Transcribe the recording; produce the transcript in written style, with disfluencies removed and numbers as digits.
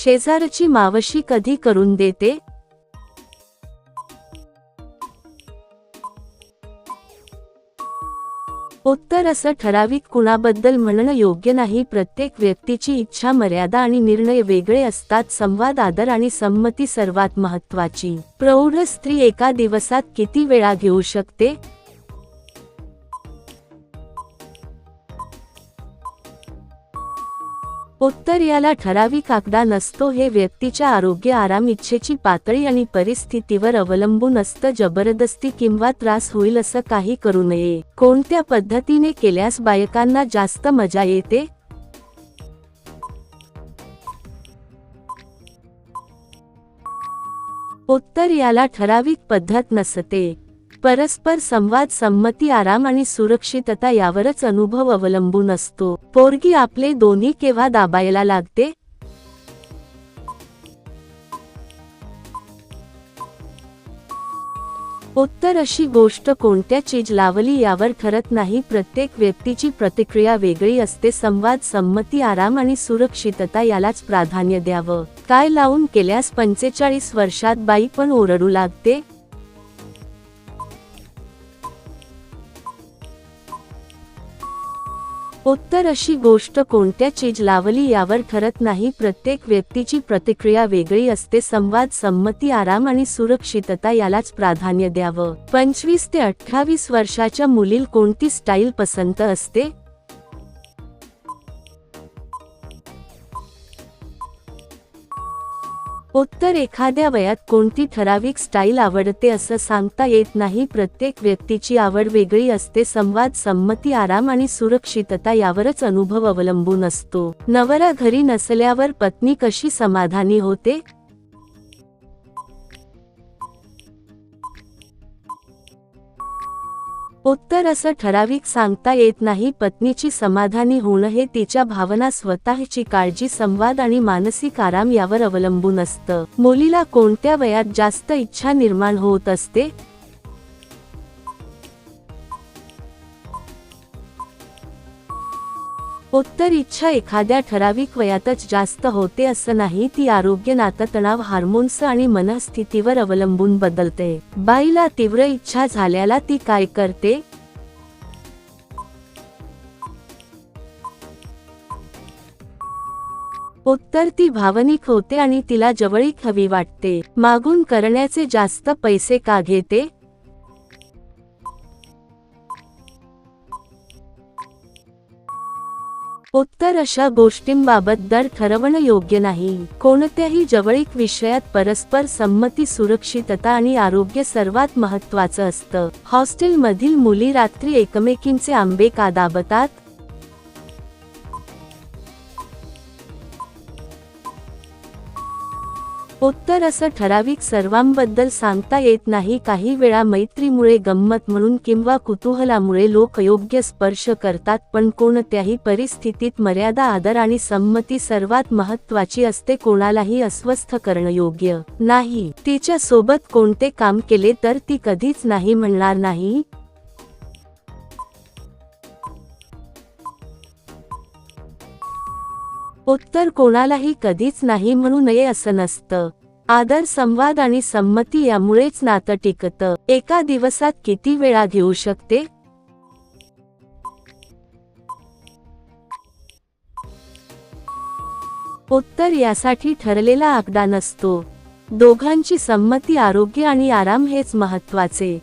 शेजारची मावशी कधी करून देते? उत्तर असं ठराविक कुणाबद्दल म्हणणं योग्य नाही. प्रत्येक व्यक्तीची इच्छा, मर्यादा आणि निर्णय वेगळे असतात. संवाद, आदर आणि संमती सर्वात महत्त्वाची. प्रौढ स्त्री एका दिवसात किती वेळा घेऊ शकते? उत्तर याला ठराविक आकडा नसतो. हे व्यक्तीच्या आरोग्य, आराम, इच्छेची पातळी आणि परिस्थितीवर अवलंबून असतं. जबरदस्ती किंवा त्रास होईल असं काही करू नये. कोणत्या पद्धतीने केल्यास बायकांना जास्त मजा येते? उत्तर याला ठराविक पद्धत नसते. परस्पर संवाद, संमती, आराम आणि सुरक्षितता यावरच अनुभव अवलंबून असतो. पोरगी आपले दोन्ही केव्हा दाबायला लागते? उत्तर अशी गोष्ट कोणत्या चीज लावली यावर ठरत नाही. प्रत्येक व्यक्तीची प्रतिक्रिया वेगळी असते. संवाद, संमती, आराम आणि सुरक्षितता यालाच प्राधान्य द्यावं. काय लावून केल्यास 45 वर्षात बाई पण ओरडू लागते? उत्तर अशी गोष्ट कोणत्या चीज लावली यावर ठरत नाही. प्रत्येक व्यक्तीची प्रतिक्रिया वेगळी असते. संवाद, संमती, आराम आणि सुरक्षितता यालाच प्राधान्य द्यावं. 25 ते 28 वर्षाच्या मुलीला कोणती स्टाईल पसंत असते? उत्तर एखाद्या वयात कोणती ठराविक स्टाईल आवडते असं सांगता येत नाही. प्रत्येक व्यक्तीची आवड वेगळी असते. संवाद, संमती, आराम आणि सुरक्षितता यावरच अनुभव अवलंबून असतो. नवरा घरी नसल्यावर पत्नी कशी समाधानी होते? उत्तर असं ठराविक सांगता येत नाही. पत्नीची समाधानी होणं हे तिच्या भावना, स्वतःची काळजी, संवाद आणि मानसिक आराम यावर अवलंबून असतं. मुलीला कोणत्या वयात जास्त इच्छा निर्माण होत असते? उत्तर इच्छा एखाद्या ठराविक वयातच जास्त होते असं नाही. ती आरोग्य, नातं, तणाव, हार्मोन्स आणि मनस्थितीवर अवलंबून बदलते. बाईला तीव्र इच्छा झाल्याला ती काय करते? उत्तर ती भावनिक होते आणि तिला जवळीक हवी वाटते. मागून करण्याचे जास्त पैसे का घेते? उत्तर अशा गोष्टींबाबत दर ठरवणं योग्य नाही. कोणत्याही जवळीक विषयात परस्पर संमती, सुरक्षितता आणि आरोग्य सर्वात महत्त्वाचं असतं. हॉस्टेलमधील मुली रात्री एकमेकींचे आंबे का दाबतात? उत्तर असं ठराविक सर्वांबद्दल सांगता येत नाही. काही वेळा मैत्रीमुळे, गंमत म्हणून किंवा कुतूहलामुळे लोक अयोग्य स्पर्श करतात. पण कोणत्याही परिस्थितीत मर्यादा, आदर आणि संमती सर्वात महत्त्वाची असते. कोणालाही अस्वस्थ करणं योग्य नाही. तिच्या सोबत कोणते काम केले तर ती कधीच नाही म्हणणार नाही. उत्तर कोणालाही कधीच नाही म्हणू नये असं नसतं. आदर, संवाद आणि संमती यामुळेच नातं टिकतं. एका दिवसात किती वेळा घेऊ शकते? उत्तर यासाठी ठरलेला आकडा नसतो. दोघांची संमती, आरोग्य आणि आराम हेच महत्त्वाचे.